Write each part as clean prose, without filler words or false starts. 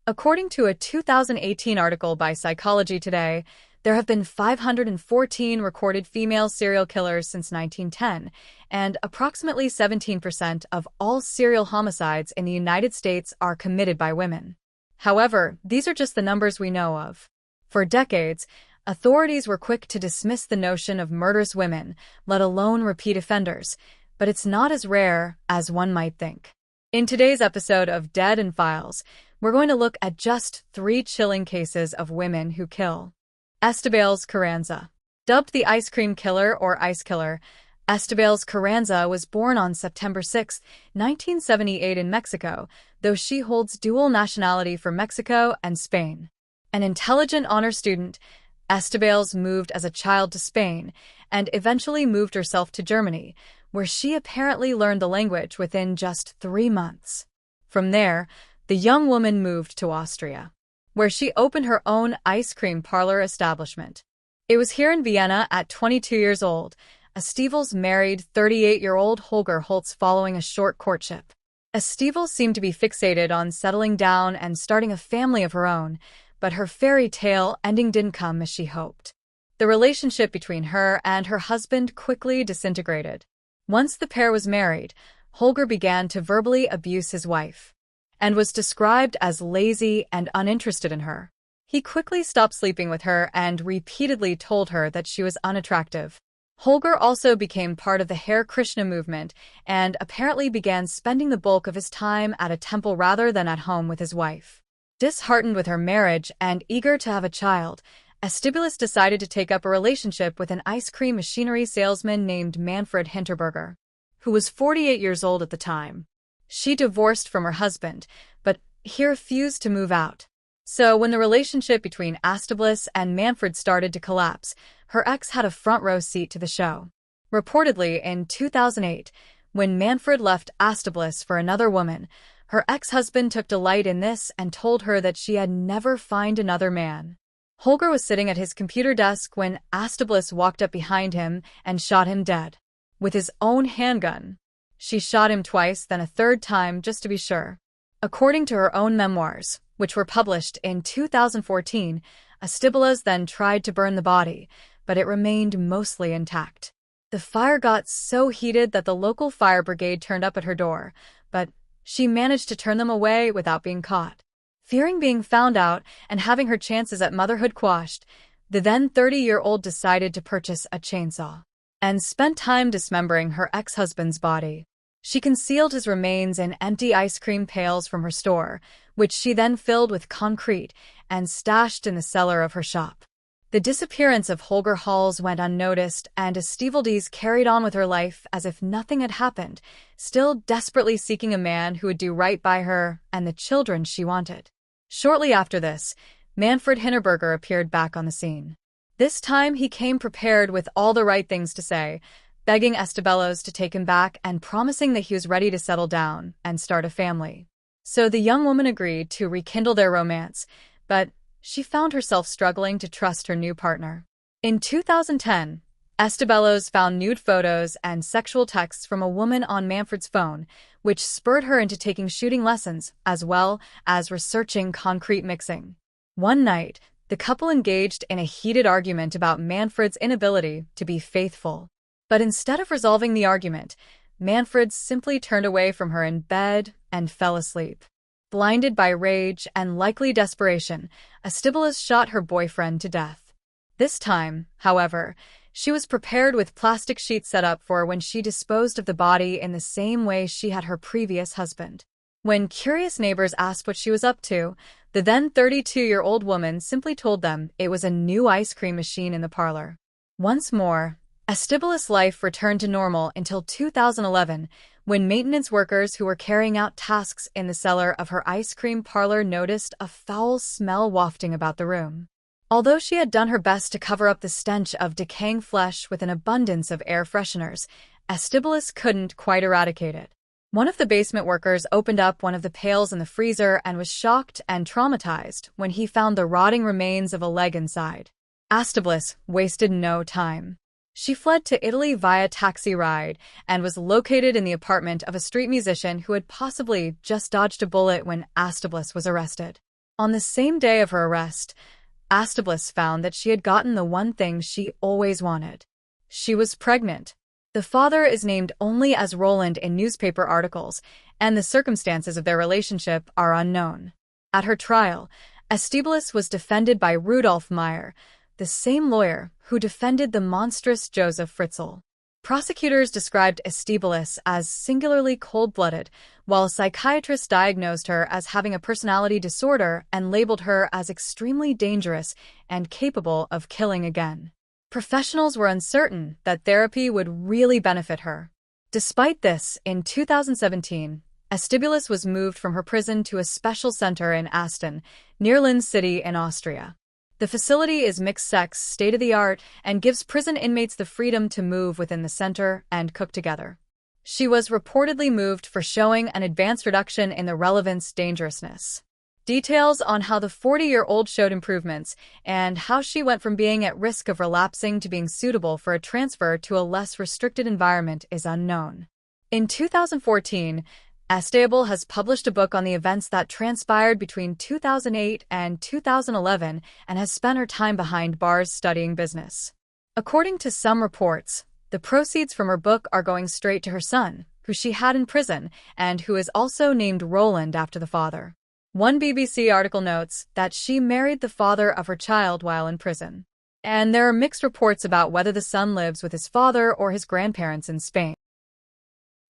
According to a 2018 article by Psychology Today, there have been 514 recorded female serial killers since 1910, and approximately 17% of all serial homicides in the United States are committed by women. However, these are just the numbers we know of. For decades, authorities were quick to dismiss the notion of murderous women, let alone repeat offenders, but it's not as rare as one might think. In today's episode of Dead End Files, we're going to look at just 3 chilling cases of women who kill. Estibales Carranza. Dubbed the Ice Cream Killer or Ice Killer, Estibales Carranza was born on September 6, 1978 in Mexico, though she holds dual nationality for Mexico and Spain. An intelligent honor student, Estibales moved as a child to Spain and eventually moved herself to Germany, where she apparently learned the language within just 3 months. From there, the young woman moved to Austria, where she opened her own ice cream parlor establishment. It was here in Vienna at 22 years old, Estibales married 38-year-old Holger Holtz following a short courtship. Estibales seemed to be fixated on settling down and starting a family of her own, but her fairy tale ending didn't come as she hoped. The relationship between her and her husband quickly disintegrated. Once the pair was married, Holger began to verbally abuse his wife and was described as lazy and uninterested in her. He quickly stopped sleeping with her and repeatedly told her that she was unattractive. Holger also became part of the Hare Krishna movement and apparently began spending the bulk of his time at a temple rather than at home with his wife. Disheartened with her marriage and eager to have a child, Estibales decided to take up a relationship with an ice cream machinery salesman named Manfred Hinterberger, who was 48 years old at the time. She divorced from her husband, but he refused to move out. So when the relationship between Estibales and Manfred started to collapse, her ex had a front-row seat to the show. Reportedly, in 2008, when Manfred left Estibales for another woman, her ex-husband took delight in this and told her that she had never find another man. Holger was sitting at his computer desk when Estibales walked up behind him and shot him dead with his own handgun. She shot him twice, then a third time, just to be sure. According to her own memoirs, which were published in 2014, Estibales then tried to burn the body, but it remained mostly intact. The fire got so heated that the local fire brigade turned up at her door, but she managed to turn them away without being caught. Fearing being found out and having her chances at motherhood quashed, the then 30-year-old decided to purchase a chainsaw and spent time dismembering her ex-husband's body. She concealed his remains in empty ice cream pails from her store, which she then filled with concrete and stashed in the cellar of her shop. The disappearance of Holger Holtz went unnoticed, and Estibales carried on with her life as if nothing had happened, still desperately seeking a man who would do right by her and the children she wanted. Shortly after this, Manfred Hinterberger appeared back on the scene. This time he came prepared with all the right things to say, begging Estibales to take him back and promising that he was ready to settle down and start a family. So the young woman agreed to rekindle their romance, but she found herself struggling to trust her new partner. In 2010, Estibales found nude photos and sexual texts from a woman on Manfred's phone, which spurred her into taking shooting lessons as well as researching concrete mixing. One night, the couple engaged in a heated argument about Manfred's inability to be faithful. But instead of resolving the argument, Manfred simply turned away from her in bed and fell asleep. Blinded by rage and likely desperation, Estibales shot her boyfriend to death. This time, however, she was prepared with plastic sheets set up for when she disposed of the body in the same way she had her previous husband. When curious neighbors asked what she was up to, the then 32-year-old woman simply told them it was a new ice cream machine in the parlor. Once more, Estibales' life returned to normal until 2011, when maintenance workers who were carrying out tasks in the cellar of her ice cream parlor noticed a foul smell wafting about the room. Although she had done her best to cover up the stench of decaying flesh with an abundance of air fresheners, Estibales couldn't quite eradicate it. One of the basement workers opened up one of the pails in the freezer and was shocked and traumatized when he found the rotting remains of a leg inside. Estibales wasted no time. She fled to Italy via taxi ride and was located in the apartment of a street musician who had possibly just dodged a bullet when Estibales was arrested. On the same day of her arrest, Astiblis found that she had gotten the one thing she always wanted. She was pregnant. The father is named only as Roland in newspaper articles, and the circumstances of their relationship are unknown. At her trial, Astiblis was defended by Rudolf Meyer, the same lawyer who defended the monstrous Joseph Fritzl. Prosecutors described Astiblis as singularly cold-blooded, while psychiatrists diagnosed her as having a personality disorder and labeled her as extremely dangerous and capable of killing again. Professionals were uncertain that therapy would really benefit her. Despite this, in 2017, Astiblis was moved from her prison to a special center in Asten, near Linz City in Austria. The facility is mixed-sex, state-of-the-art, and gives prison inmates the freedom to move within the center and cook together. She was reportedly moved for showing an advanced reduction in the relevance dangerousness. Details on how the 40-year-old showed improvements and how she went from being at risk of relapsing to being suitable for a transfer to a less restricted environment is unknown. In 2014, Astiblis has published a book on the events that transpired between 2008 and 2011 and has spent her time behind bars studying business. According to some reports, the proceeds from her book are going straight to her son, who she had in prison and who is also named Roland after the father. One BBC article notes that she married the father of her child while in prison. And there are mixed reports about whether the son lives with his father or his grandparents in Spain.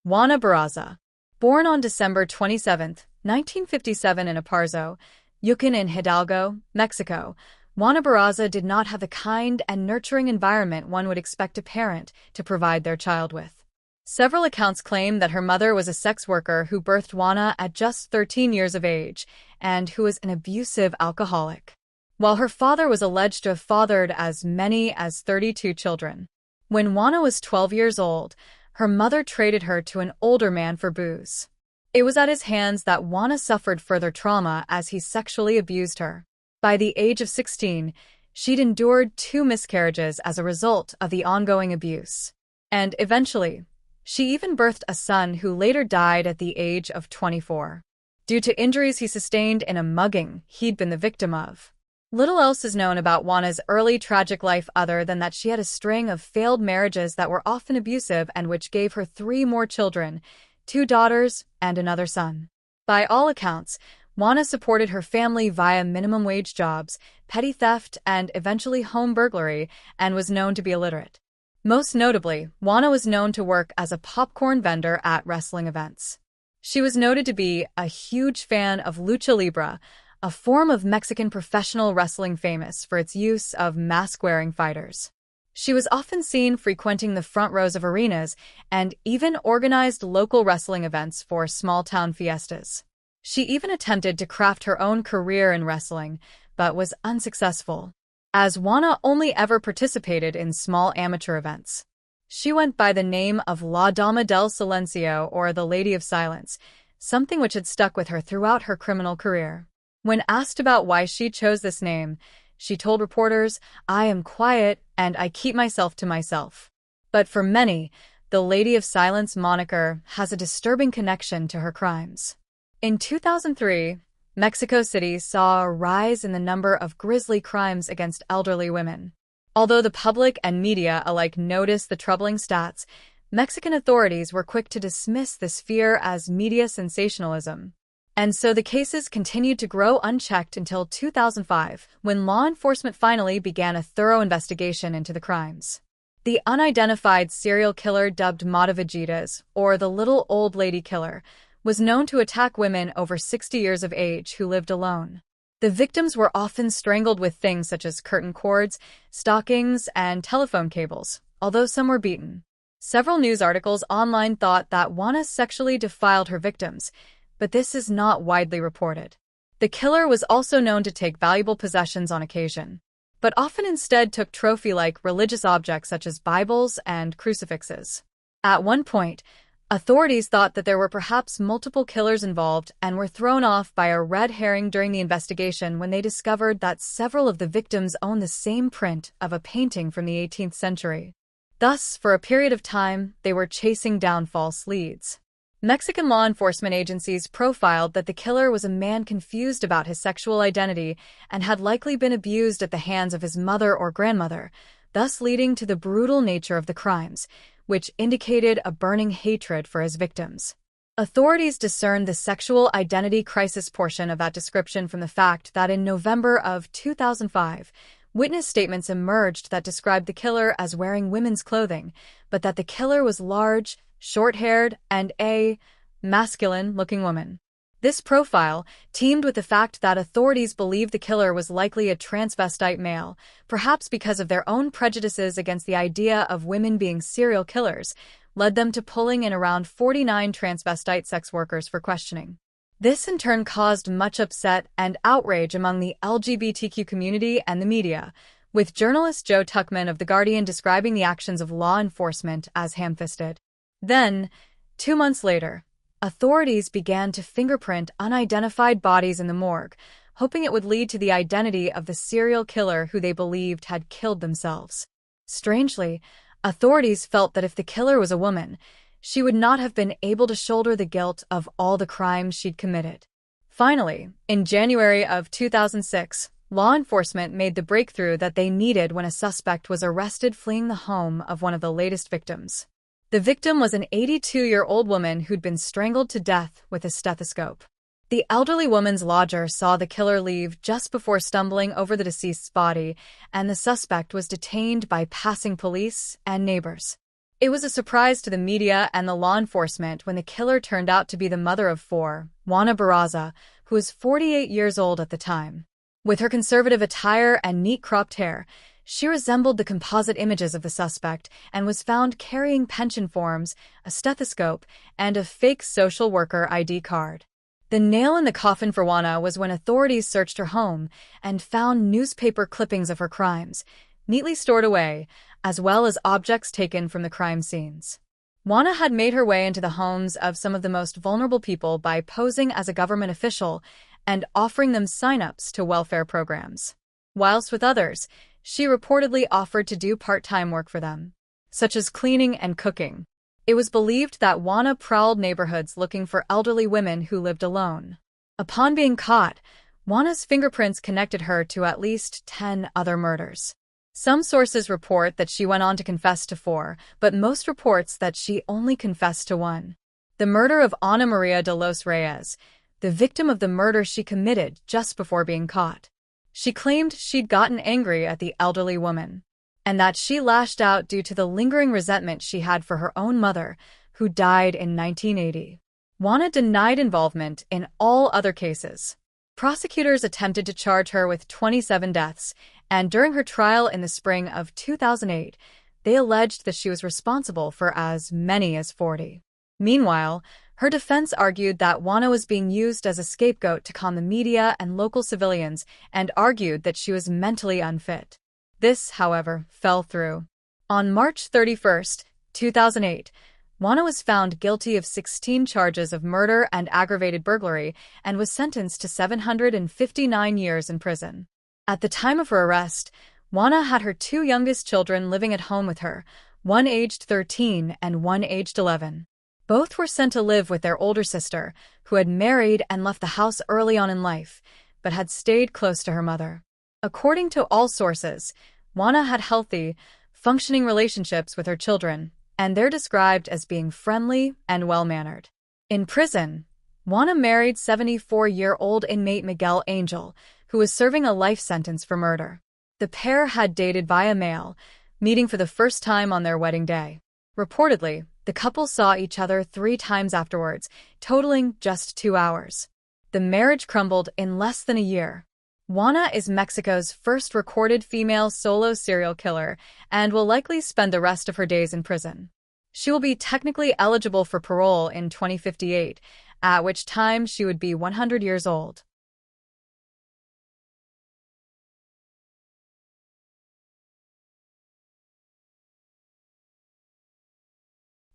Juana Barraza. Born on December 27, 1957 in Aparzo, Yucatán in Hidalgo, Mexico, Juana Barraza did not have the kind and nurturing environment one would expect a parent to provide their child with. Several accounts claim that her mother was a sex worker who birthed Juana at just 13 years of age and who was an abusive alcoholic, while her father was alleged to have fathered as many as 32 children. When Juana was 12 years old, her mother traded her to an older man for booze. It was at his hands that Juana suffered further trauma as he sexually abused her. By the age of 16, she'd endured 2 miscarriages as a result of the ongoing abuse. And eventually, she even birthed a son who later died at the age of 24, due to injuries he sustained in a mugging he'd been the victim of. Little else is known about Juana's early tragic life other than that she had a string of failed marriages that were often abusive and which gave her 3 more children, 2 daughters and another son. By all accounts, Juana supported her family via minimum wage jobs, petty theft, and eventually home burglary, and was known to be illiterate. Most notably, Juana was known to work as a popcorn vendor at wrestling events. She was noted to be a huge fan of lucha libre, a form of Mexican professional wrestling famous for its use of mask-wearing fighters. She was often seen frequenting the front rows of arenas and even organized local wrestling events for small-town fiestas. She even attempted to craft her own career in wrestling, but was unsuccessful, as Juana only ever participated in small amateur events. She went by the name of La Dama del Silencio, or the Lady of Silence, something which had stuck with her throughout her criminal career. When asked about why she chose this name, she told reporters, "I am quiet and I keep myself to myself." But for many, the Lady of Silence moniker has a disturbing connection to her crimes. In 2003, Mexico City saw a rise in the number of grisly crimes against elderly women. Although the public and media alike noticed the troubling stats, Mexican authorities were quick to dismiss this fear as media sensationalism. And so the cases continued to grow unchecked until 2005, when law enforcement finally began a thorough investigation into the crimes. The unidentified serial killer dubbed Mata Vejitas, or the Little Old Lady Killer, was known to attack women over 60 years of age who lived alone. The victims were often strangled with things such as curtain cords, stockings, and telephone cables, although some were beaten. Several news articles online thought that Juana sexually defiled her victims, but this is not widely reported. The killer was also known to take valuable possessions on occasion, but often instead took trophy-like religious objects such as Bibles and crucifixes. At one point, authorities thought that there were perhaps multiple killers involved and were thrown off by a red herring during the investigation when they discovered that several of the victims owned the same print of a painting from the 18th century. Thus, for a period of time, they were chasing down false leads. Mexican law enforcement agencies profiled that the killer was a man confused about his sexual identity and had likely been abused at the hands of his mother or grandmother, thus leading to the brutal nature of the crimes, which indicated a burning hatred for his victims. Authorities discerned the sexual identity crisis portion of that description from the fact that in November of 2005, witness statements emerged that described the killer as wearing women's clothing, but that the killer was large, short-haired, and a masculine-looking woman. This profile, teamed with the fact that authorities believed the killer was likely a transvestite male, perhaps because of their own prejudices against the idea of women being serial killers, led them to pulling in around 49 transvestite sex workers for questioning. This in turn caused much upset and outrage among the LGBTQ community and the media, with journalist Joe Tuckman of The Guardian describing the actions of law enforcement as ham-fisted. Then, 2 months later, authorities began to fingerprint unidentified bodies in the morgue, hoping it would lead to the identity of the serial killer who they believed had killed themselves. Strangely, authorities felt that if the killer was a woman, she would not have been able to shoulder the guilt of all the crimes she'd committed. Finally, in January of 2006, law enforcement made the breakthrough that they needed when a suspect was arrested fleeing the home of one of the latest victims. The victim was an 82-year-old woman who'd been strangled to death with a stethoscope. The elderly woman's lodger saw the killer leave just before stumbling over the deceased's body, and the suspect was detained by passing police and neighbors. It was a surprise to the media and the law enforcement when the killer turned out to be the mother of 4, Juana Barraza, who was 48 years old at the time. With her conservative attire and neat cropped hair, she resembled the composite images of the suspect and was found carrying pension forms, a stethoscope, and a fake social worker ID card. The nail in the coffin for Juana was when authorities searched her home and found newspaper clippings of her crimes, neatly stored away, as well as objects taken from the crime scenes. Juana had made her way into the homes of some of the most vulnerable people by posing as a government official and offering them sign-ups to welfare programs. Whilst with others, she reportedly offered to do part-time work for them, such as cleaning and cooking. It was believed that Juana prowled neighborhoods looking for elderly women who lived alone. Upon being caught, Juana's fingerprints connected her to at least 10 other murders. Some sources report that she went on to confess to 4, but most reports that she only confessed to 1. The murder of Ana Maria de los Reyes, the victim of the murder she committed just before being caught. She claimed she'd gotten angry at the elderly woman, and that she lashed out due to the lingering resentment she had for her own mother, who died in 1980. Juana denied involvement in all other cases. Prosecutors attempted to charge her with 27 deaths, and during her trial in the spring of 2008, they alleged that she was responsible for as many as 40. Meanwhile, her defense argued that Juana was being used as a scapegoat to con the media and local civilians and argued that she was mentally unfit. This, however, fell through. On March 31, 2008, Juana was found guilty of 16 charges of murder and aggravated burglary and was sentenced to 759 years in prison. At the time of her arrest, Juana had her 2 youngest children living at home with her, one aged 13 and one aged 11. Both were sent to live with their older sister, who had married and left the house early on in life, but had stayed close to her mother. According to all sources, Juana had healthy, functioning relationships with her children, and they're described as being friendly and well-mannered. In prison, Juana married 74-year-old inmate Miguel Angel, who was serving a life sentence for murder. The pair had dated via mail, meeting for the first time on their wedding day. Reportedly, the couple saw each other 3 times afterwards, totaling just 2 hours. The marriage crumbled in less than a year. Juana is Mexico's first recorded female solo serial killer and will likely spend the rest of her days in prison. She will be technically eligible for parole in 2058, at which time she would be 100 years old.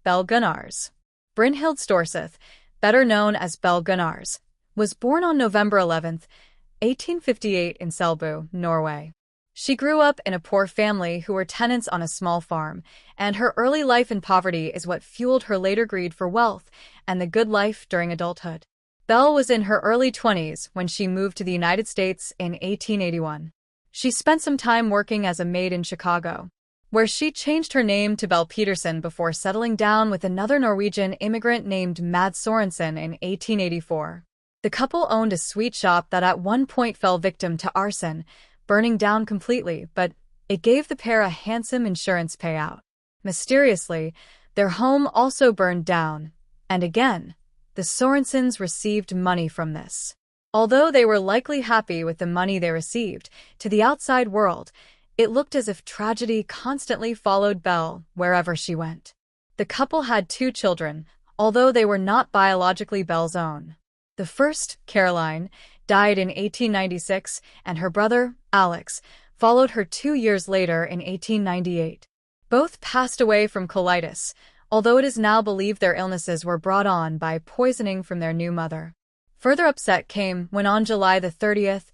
Belle Gunnars. Brynhild Storseth, better known as Belle Gunnars, was born on November 11, 1858 in Selbu, Norway. She grew up in a poor family who were tenants on a small farm, and her early life in poverty is what fueled her later greed for wealth and the good life during adulthood. Belle was in her early 20s when she moved to the United States in 1881. She spent some time working as a maid in Chicago, where she changed her name to Belle Peterson before settling down with another Norwegian immigrant named Mads Sorensen in 1884. The couple owned a sweet shop that at one point fell victim to arson, burning down completely, but it gave the pair a handsome insurance payout. Mysteriously, their home also burned down, and again, the Sorensens received money from this. Although they were likely happy with the money they received, to the outside world, it looked as if tragedy constantly followed Belle wherever she went. The couple had 2 children, although they were not biologically Belle's own. The first, Caroline, died in 1896, and her brother, Alex, followed her 2 years later in 1898. Both passed away from colitis, although it is now believed their illnesses were brought on by poisoning from their new mother. Further upset came when on July 30th,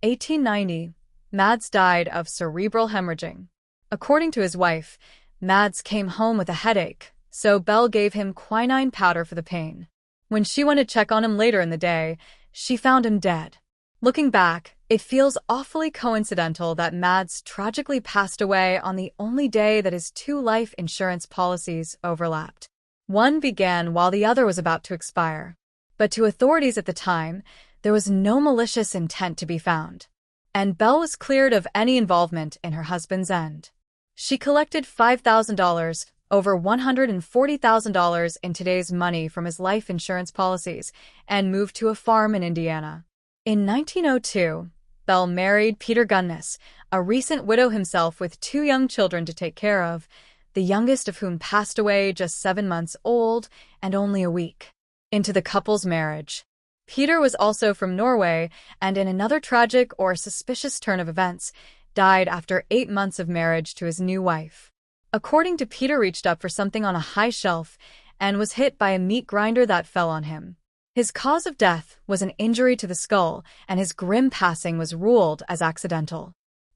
1890, Mads died of cerebral hemorrhaging. According to his wife, Mads came home with a headache, so Belle gave him quinine powder for the pain. When she went to check on him later in the day, she found him dead. Looking back, it feels awfully coincidental that Mads tragically passed away on the only day that his 2 life insurance policies overlapped. One began while the other was about to expire. But to authorities at the time, there was no malicious intent to be found, and Belle was cleared of any involvement in her husband's end. She collected $5,000, over $140,000 in today's money from his life insurance policies, and moved to a farm in Indiana. In 1902, Belle married Peter Gunness, a recent widow himself with 2 young children to take care of, the youngest of whom passed away just 7 months old and only a week into the couple's marriage. Peter was also from Norway, and in another tragic or suspicious turn of events, died after 8 months of marriage to his new wife. According to Peter, reached up for something on a high shelf and was hit by a meat grinder that fell on him. His cause of death was an injury to the skull, and his grim passing was ruled as accidental.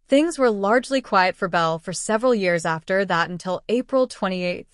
Things were largely quiet for Belle for several years after that until April 28,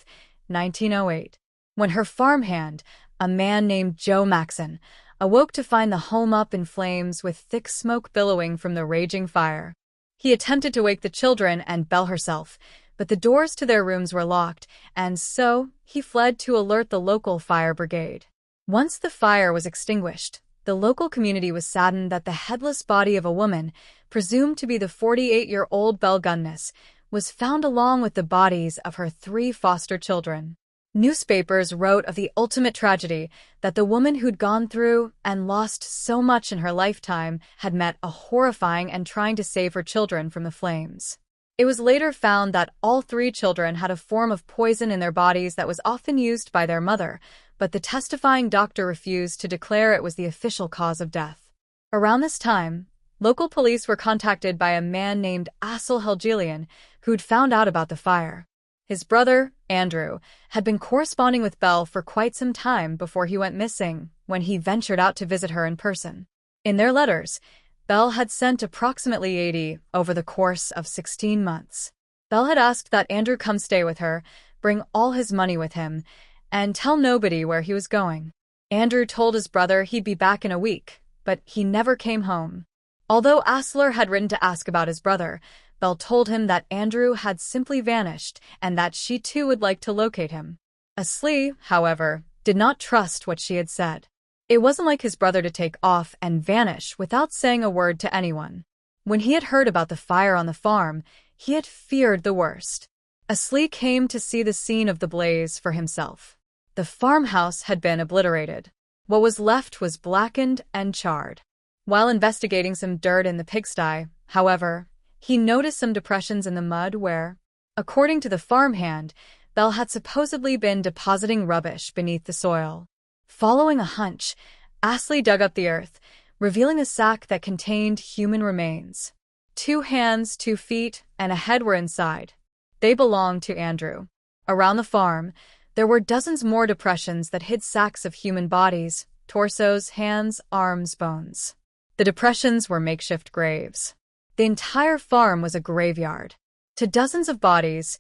1908, when her farmhand, a man named Joe Maxon, awoke to find the home up in flames with thick smoke billowing from the raging fire. He attempted to wake the children and Belle herself, but the doors to their rooms were locked, and so he fled to alert the local fire brigade. Once the fire was extinguished, the local community was saddened that the headless body of a woman, presumed to be the 48-year-old Belle Gunness, was found along with the bodies of her 3 foster children. Newspapers wrote of the ultimate tragedy, that the woman who'd gone through and lost so much in her lifetime had met a horrifying and trying to save her children from the flames. It was later found that all 3 children had a form of poison in their bodies that was often used by their mother, but the testifying doctor refused to declare it was the official cause of death. Around this time, local police were contacted by a man named Aksel Helgelian, who'd found out about the fire. His brother, Andrew, had been corresponding with Belle for quite some time before he went missing, when he ventured out to visit her in person. In their letters, Belle had sent approximately 80 over the course of 16 months. Belle had asked that Andrew come stay with her, bring all his money with him, and tell nobody where he was going. Andrew told his brother he'd be back in a week, but he never came home. Although Aksel had written to ask about his brother, Belle told him that Andrew had simply vanished and that she too would like to locate him. Aksel, however, did not trust what she had said. It wasn't like his brother to take off and vanish without saying a word to anyone. When he had heard about the fire on the farm, he had feared the worst. Aksel came to see the scene of the blaze for himself. The farmhouse had been obliterated. What was left was blackened and charred. While investigating some dirt in the pigsty, however, he noticed some depressions in the mud where, according to the farmhand, Belle had supposedly been depositing rubbish beneath the soil. Following a hunch, Aksel dug up the earth, revealing a sack that contained human remains. 2 hands, 2 feet, and a head were inside. They belonged to Andrew. Around the farm, there were dozens more depressions that hid sacks of human bodies, torsos, hands, arms, bones. The depressions were makeshift graves. The entire farm was a graveyard. To dozens of bodies,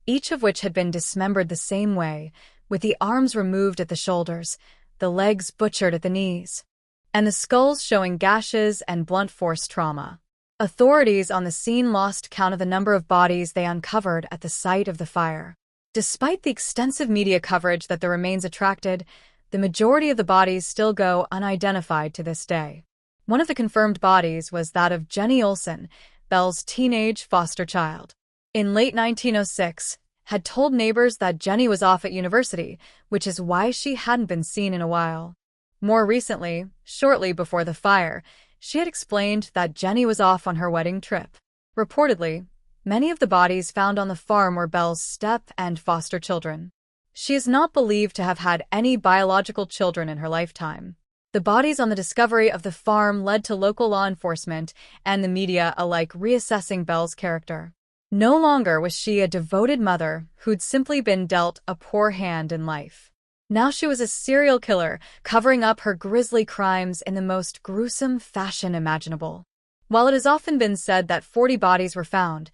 each of which had been dismembered the same way, with the arms removed at the shoulders, the legs butchered at the knees, and the skulls showing gashes and blunt force trauma. Authorities on the scene lost count of the number of bodies they uncovered at the site of the fire. Despite the extensive media coverage that the remains attracted, the majority of the bodies still go unidentified to this day. One of the confirmed bodies was that of Jenny Olson, Belle's teenage foster child. In late 1906, had told neighbors that Jenny was off at university, which is why she hadn't been seen in a while. More recently, shortly before the fire, she had explained that Jenny was off on her wedding trip. Reportedly, many of the bodies found on the farm were Belle's step and foster children. She is not believed to have had any biological children in her lifetime. The bodies on the discovery of the farm led to local law enforcement and the media alike reassessing Belle's character. No longer was she a devoted mother who'd simply been dealt a poor hand in life. Now she was a serial killer, covering up her grisly crimes in the most gruesome fashion imaginable. While it has often been said that 40 bodies were found,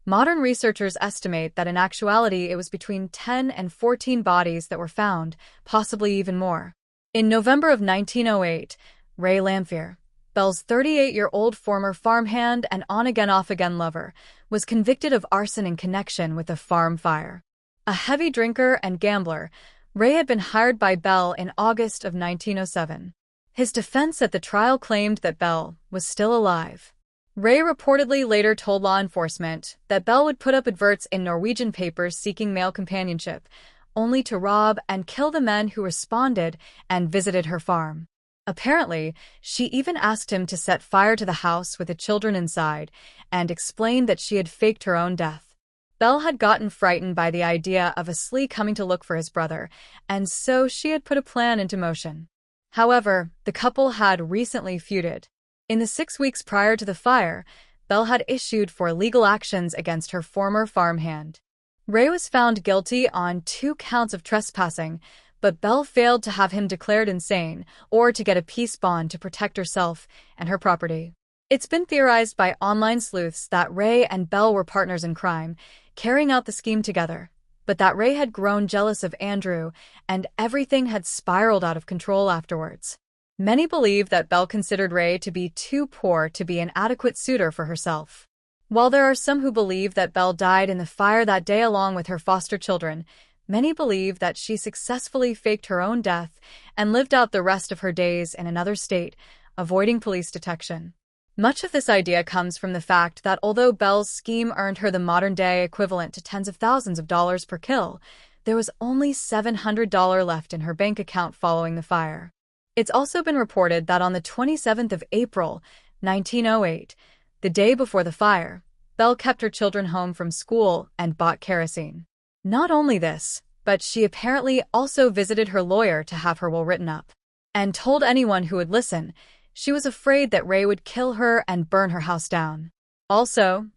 modern researchers estimate that in actuality it was between 10 and 14 bodies that were found, possibly even more. In November of 1908, Ray Lamphere, Belle's 38-year-old former farmhand and on-again off-again lover, was convicted of arson in connection with the farm fire. A heavy drinker and gambler, Ray had been hired by Belle in August of 1907. His defense at the trial claimed that Belle was still alive. Ray reportedly later told law enforcement that Belle would put up adverts in Norwegian papers seeking male companionship, only to rob and kill the men who responded and visited her farm. Apparently, she even asked him to set fire to the house with the children inside and explained that she had faked her own death. Belle had gotten frightened by the idea of a Slee coming to look for his brother, and so she had put a plan into motion. However, the couple had recently feuded. In the 6 weeks prior to the fire, Belle had issued for legal actions against her former farmhand. Ray was found guilty on 2 counts of trespassing, but Belle failed to have him declared insane or to get a peace bond to protect herself and her property. It's been theorized by online sleuths that Ray and Belle were partners in crime, carrying out the scheme together, but that Ray had grown jealous of Andrew and everything had spiraled out of control afterwards. Many believe that Belle considered Ray to be too poor to be an adequate suitor for herself. While there are some who believe that Belle died in the fire that day along with her foster children, many believe that she successfully faked her own death and lived out the rest of her days in another state, avoiding police detection. Much of this idea comes from the fact that although Belle's scheme earned her the modern-day equivalent to tens of thousands of dollars per kill, there was only $700 left in her bank account following the fire. It's also been reported that on the 27th of April, 1908, the day before the fire, Belle kept her children home from school and bought kerosene. Not only this, but she apparently also visited her lawyer to have her will written up, and told anyone who would listen she was afraid that Ray would kill her and burn her house down. Also,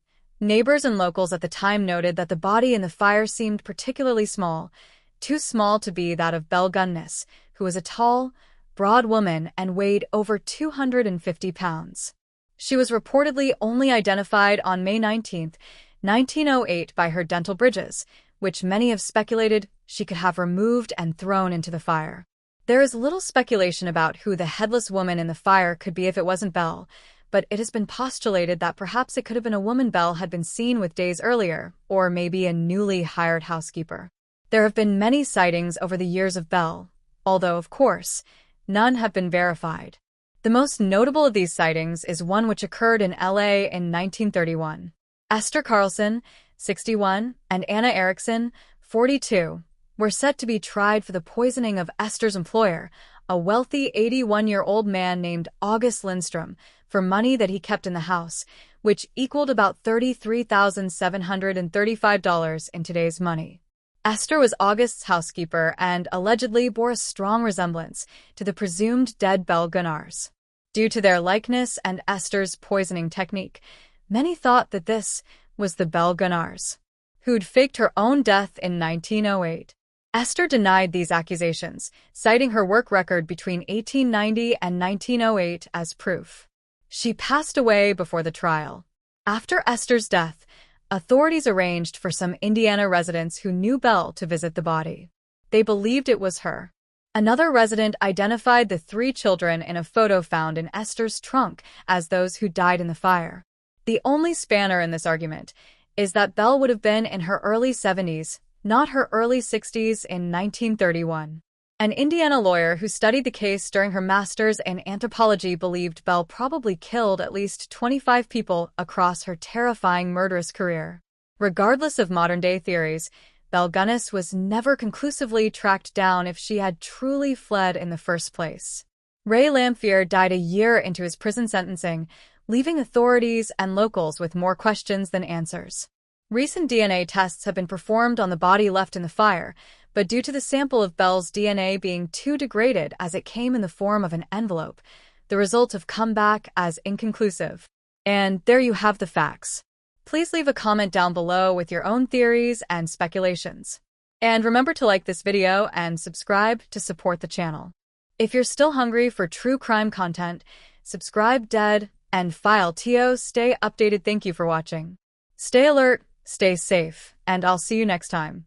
neighbors and locals at the time noted that the body in the fire seemed particularly small, too small to be that of Belle Gunness, who was a tall, broad woman and weighed over 250 pounds. She was reportedly only identified on May 19, 1908 by her dental bridges, which many have speculated she could have removed and thrown into the fire. There is little speculation about who the headless woman in the fire could be if it wasn't Belle, but it has been postulated that perhaps it could have been a woman Belle had been seen with days earlier, or maybe a newly hired housekeeper. There have been many sightings over the years of Belle, although, of course, none have been verified. The most notable of these sightings is one which occurred in LA in 1931. Esther Carlson, 61, and Anna Erickson, 42, were set to be tried for the poisoning of Esther's employer, a wealthy 81-year-old man named August Lindstrom, for money that he kept in the house, which equaled about $33,735 in today's money. Esther was August's housekeeper and allegedly bore a strong resemblance to the presumed dead Belle Gunnars. Due to their likeness and Esther's poisoning technique, many thought that this was the Belle Gunnars, who'd faked her own death in 1908. Esther denied these accusations, citing her work record between 1890 and 1908 as proof. She passed away before the trial. After Esther's death, authorities arranged for some Indiana residents who knew Belle to visit the body. They believed it was her. Another resident identified the 3 children in a photo found in Esther's trunk as those who died in the fire. The only spanner in this argument is that Belle would have been in her early 70s, not her early 60s in 1931. An Indiana lawyer who studied the case during her master's in anthropology believed Belle probably killed at least 25 people across her terrifying murderous career. Regardless of modern-day theories, Belle Gunness was never conclusively tracked down if she had truly fled in the first place. Ray Lamphere died a year into his prison sentencing, leaving authorities and locals with more questions than answers. Recent DNA tests have been performed on the body left in the fire, but due to the sample of Belle's DNA being too degraded as it came in the form of an envelope, the results have come back as inconclusive. And there you have the facts. Please leave a comment down below with your own theories and speculations. And remember to like this video and subscribe to support the channel. If you're still hungry for true crime content, subscribe Dead and File to stay updated. Thank you for watching. Stay alert, stay safe, and I'll see you next time.